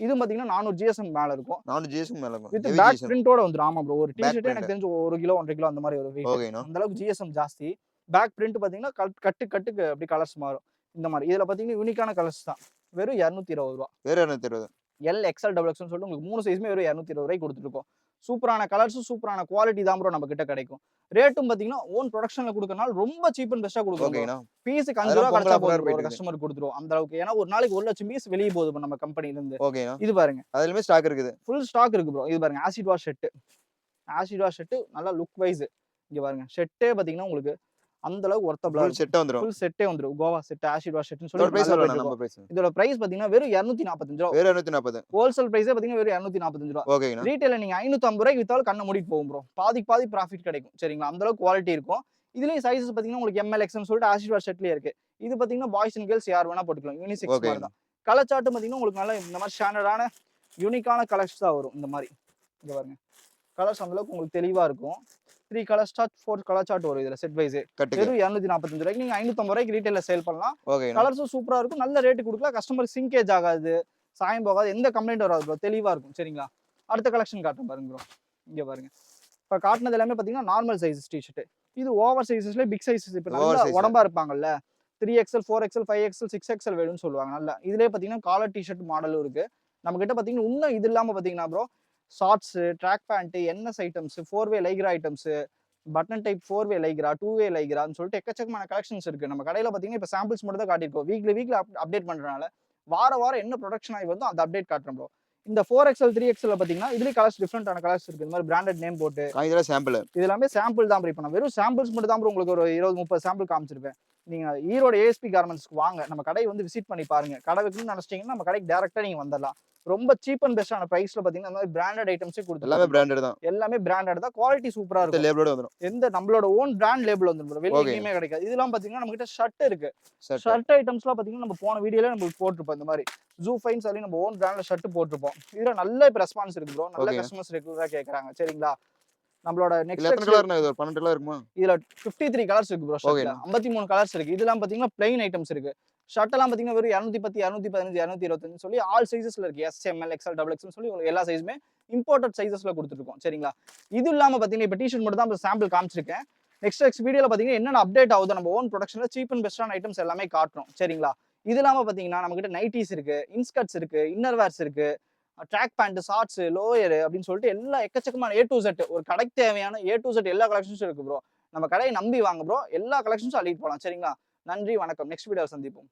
இது பாத்தீங்கன்னா 400 GSM மேல இருக்கும். 400 GSM மேல இருக்கும். வித் பேக் பிரிண்டோட வந்துரும். ஆமா ப்ரோ. ஒரு டி-ஷர்ட் எனக்கு தெரிஞ்சு 1 கிலோ 1.5 கிலோ அந்த மாதிரி ஒரு வெயிட். அந்த அளவுக்கு GSM ஜாஸ்தி. பேக் பிரிண்ட் பாத்தீங்கன்னா கட்டுக்கு அப்படி கலர்ஸ் மாறும். இந்த மாதிரி இதுல பாத்தீங்கன்னா யூனிக்கான கலர்ஸ் தான். வெறும் 220 ரூபாய். வெறும் 220. L XL XXL சொல்லிட்டு உங்களுக்கு 3 சைஸ்மே வெறும் 220 ரூபாய்க்கு கொடுத்துருக்கோம். சூப்பரான கலர்ஸ், சூப்பரான குவாலிட்டி தான் ப்ரோ நம்ம கிட்ட கிடைக்கும். ரேட்டும் பாத்தீங்கன்னா ஓன் ப்ரொடக்ஷன்ல கொடுக்கறனால ரொம்ப சீப் அண்ட் பெஸ்டா கொடுக்குறோம். பீஸுக்கு 5 ரூபாய் கிடைச்சா போதும் ஒரு கஸ்டமர் கொடுத்துருவோம். அந்த அளவுக்கு. ஏன்னா ஒரு நாளைக்கு 1 லட்சம் பீஸ் வெளியே போகுது நம்ம கம்பெனில இருந்து. இது பாருங்க. அதுலயுமே ஸ்டாக் இருக்குது. ஃபுல் ஸ்டாக் இருக்கு ப்ரோ. இது பாருங்க acid wash shirt. Acid wash shirt நல்லா லுக் வைஸ். இங்க பாருங்க. ஷர்ட்டே பாத்தீங்கன்னா உங்களுக்கு அந்த அளவுக்கு ஒர்த்தபிளா ஃபுல் செட்டே வந்துரும். ஃபுல் செட்டே வந்துரும். கோவா செட், ஆசிட் வாஷ் செட்னு சொல்லி பிரைஸ் சொல்லலாம் நம்ம பிரைஸ். இதோட பிரைஸ் பாத்தீங்கன்னா வெறும் 245 ரூபாய். வெறும் 240. ஹோல்சேல் பிரைஸே பாத்தீங்கன்னா வெறும் 245 ரூபாய். ஓகேங்க. ரீட்டைல நீங்க 550 ரூபாய்க்கு வித்தாலும் கண்ண மூடிட்டு போகும் ப்ரோ. பாதி ப்ராஃபிட் கிடைக்கும். சரிங்களா? அந்த அளவுக்கு குவாலிட்டி இருக்கும். இதுலயே சைஸஸ் பாத்தீங்கன்னா உங்களுக்கு ML XL சொல்லிட்டு ஆசிட் வாஷ் செட்லயே இருக்கு. இது பாத்தீங்கன்னா பாய்ஸ் அண்ட் கேர்ள்ஸ் யார் வேணா போட்டுக்கலாம். யூனிசெக்ஸ் மாதிரி தான். கலர் சார்ட் பாத்தீங்கன்னா உங்களுக்கு நல்ல இந்த மாதிரி ஸ்டாண்டர்டான யூனிக்கான கலர்ஸ் தான் வரும். இந்த மாதிரி இங்க பாருங்க. கலர்ஸ் அந்த அளவுக்கு உங்களுக்கு தெளிவா இருக்கும். 3 கலர் சார்ட் 4 கலர் சார்ட் வரும் இதுல செட் வைஸ். வெறும் 245 ரூபாய்க்கு நீங்க 550 ரூபாய்க்கு ரீட்டைல சேல் பண்ணலாம். கலர்ஸும் சூப்பரா இருக்கும். நல்ல ரேட் கொடுக்கலாம். கஸ்டமர் சிங்கேஜ் ஆகாது, சாயம் போகாது, எந்த கம்ப்ளைண்ட் வராது ப்ரோ. தெளிவா இருக்கும். சரிங்களா? அடுத்த கலெக்ஷன் காட்டுறேன் பாருங்க ப்ரோ. இங்க பாருங்க. இப்ப காட்டுனது எல்லாமே பாத்தீங்கன்னா நார்மல் சைஸ் டி-ஷர்ட். இது ஓவர் சைஸஸ்ல பிக் சைஸஸ். இப்ப நல்லா உடம்பா இருப்பாங்கல்ல, 3XL 4XL 5XL 6XL வேணும்னு சொல்லுவாங்க. நல்லா இதுலயே பாத்தீங்கன்னா காலர் டி-ஷர்ட் மாடலும் இருக்கு. நம்ம கிட்ட பாத்தீங்கன்னா இன்னும் இது இல்லாம பாத்தீங்கன்னா bro shorts, track pant, NS items, 4-வே லைக்ரா ஐட்டம்ஸ், பட்டன் டைப் 4-வே லைக்ரா, 2-வே லைக்ரான்னு சொல்லிட்டு எக்கச்சக்கமான கலெக்ஷன்ஸ் இருக்கு. நம்ம கடையில பாத்தீங்கன்னா இப்ப சாம்பிள்ஸ் மட்டும் தான் காட்டியிருக்கோம். வீக்லி அப்டேட் பண்றதுனால வாரம் என்ன ப்ரொடக்ஷன் ஆகி வருதோ அந்த அப்டேட் காட்டுறோம் ப்ரோ. இந்த 4XL 3XL பாத்தீங்கன்னா இதுலயே கலர்ஸ் டிஃப்ரெண்டான கலர்ஸ் இருக்கு. இந்த மாதிரி பிராண்டட் நேம் போட்டு இதெல்லாம் சாம்பிள். இது எல்லாமே சாம்பிள் தான் ப்ரோ. இப்ப நான் வெறும் சாம்பிள்ஸ் மட்டும் தான் ப்ரோ உங்களுக்கு ஒரு 20-30 சாம்பிள் காமிச்சிருப்பேன். நீங்க ஈரோடு ASP கார்மெண்ட்ஸ்க்கு வாங்க. நம்ம கடையை வந்து விசிட் பண்ணி பாருங்க. கடை வைக்கணும்னு நினைச்சிட்டீங்கன்னா நம்ம கடைக்கு டைரக்டா நீங்க வந்துடலாம். ரொம்ப சீப் அண்ட் பெஸ்டான பிரைஸ்ல பாத்தீங்கன்னா அந்த மாதிரி பிராண்டட் ஐட்டம்ஸே கொடுத்து எல்லாமே பிராண்டட் தான். எல்லாமே பிராண்டட் தான். குவாலிட்டி சூப்பரா இருக்கும். லேபிளோட வந்துரும். எந்த நம்மளோட ஓன் பிராண்ட் லேபிள் வந்துரும். வெளிய எங்கேயுமே கிடைக்காது. இதெல்லாம் பாத்தீங்கன்னா நம்ம கிட்ட ஷர்ட் இருக்கு. ஷர்ட் ஐட்டம்ஸ்லாம் பாத்தீங்கன்னா நம்ம போன வீடியோல நம்ம போட்டுருப்போம். இந்த மாதிரி ஜூ ஃபைன் சொல்லி நம்ம ஓன் பிராண்ட்ல ஷர்ட் போட்டுருப்போம். இதுல நல்ல இப்ப ரெஸ்பான்ஸ் இருக்கு ப்ரோ. நல்ல கஸ்டமர்ஸ் ரெகுலரா கேக்குறாங்க. சரிங்களா? நம்மளோட நெக்ஸ்ட் எத்தனை கலர் இது 12 கலர் இருக்குமா? இதுல 53 கலர்ஸ் இருக்கு ப்ரோ. ஷர்ட்ல 53 கலர்ஸ் இருக்கு. இதெல்லாம் பாத்தீங்கன்னா ப்ளைன் ஐட்டம்ஸ் இருக்கு. ஷர்ட் எல்லாம் பாத்தீங்கன்னா வெறும் 210 215 225 சொல்லி ஆல் சைஸஸ்ல இருக்கு. S ML XL XXL சொல்லி உங்களுக்கு எல்லா சைஸுமே இம்போர்ட்டட் சைஸஸ்ல கொடுத்துருக்கோம். சரிங்களா? இது இல்லாம பாத்தீங்கன்னா இப்ப டி-ஷர்ட் மட்டும் தான் சாம்பிள் காமிச்சிருக்கேன். நெக்ஸ்ட் வீடியோல பாத்தீங்கன்னா என்னென்ன அப்டேட் ஆகுது நம்ம ஓன் ப்ரொடக்ஷன்ல சீப் அண்ட் பெஸ்டான ஐட்டம்ஸ் எல்லாமே காட்டுறோம். சரிங்களா? இது இல்லாம பாத்தீங்கன்னா நம்ம கிட்ட நைட்டிஸ் இருக்கு, இன்ஸ்கர்ட்ஸ் இருக்கு, இன்னர் வேர்ஸ் இருக்கு, ட்ராக் பேண்ட், ஷார்ட்ஸ், லோயர் அப்படின்னு சொல்லிட்டு எல்லா எக்கச்சக்கமான A to Z ஒரு கடைக்கு தேவையான A to Z எல்லா கலெக்ஷன்ஸும் இருக்கு ப்ரோ. நம்ம கடையை நம்பி வாங்க ப்ரோ. எல்லா கலெக்ஷன்ஸும் அள்ளிட்டு போலாம். சரிங்களா? நன்றி, வணக்கம். நெக்ஸ்ட் வீடியோல சந்திப்போம்.